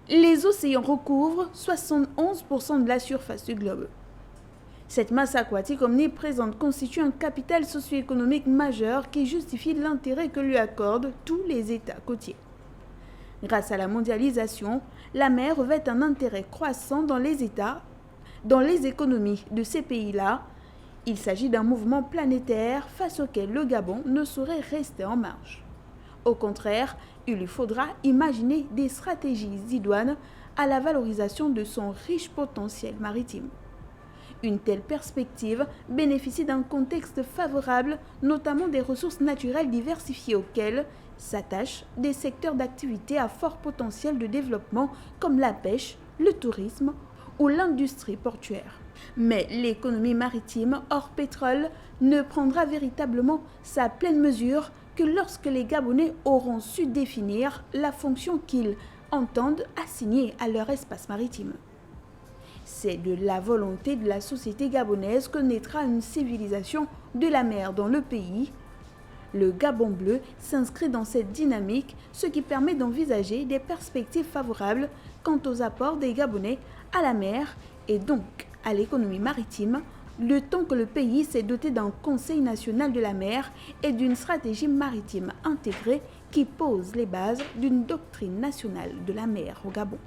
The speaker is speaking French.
Les océans recouvrent 71% de la surface du globe. Cette masse aquatique omniprésente constitue un capital socio-économique majeur qui justifie l'intérêt que lui accordent tous les États côtiers. Grâce à la mondialisation, la mer revêt un intérêt croissant dans les économies de ces pays-là. Il s'agit d'un mouvement planétaire face auquel le Gabon ne saurait rester en marge. Au contraire, il lui faudra imaginer des stratégies idoines à la valorisation de son riche potentiel maritime. Une telle perspective bénéficie d'un contexte favorable, notamment des ressources naturelles diversifiées auxquelles s'attachent des secteurs d'activité à fort potentiel de développement comme la pêche, le tourisme ou l'industrie portuaire. Mais l'économie maritime hors pétrole ne prendra véritablement sa pleine mesure que lorsque les Gabonais auront su définir la fonction qu'ils entendent assigner à leur espace maritime. C'est de la volonté de la société gabonaise que naîtra une civilisation de la mer dans le pays. Le Gabon bleu s'inscrit dans cette dynamique, ce qui permet d'envisager des perspectives favorables quant aux apports des Gabonais à la mer et donc à l'économie maritime, le temps que le pays s'est doté d'un Conseil national de la mer et d'une stratégie maritime intégrée qui pose les bases d'une doctrine nationale de la mer au Gabon.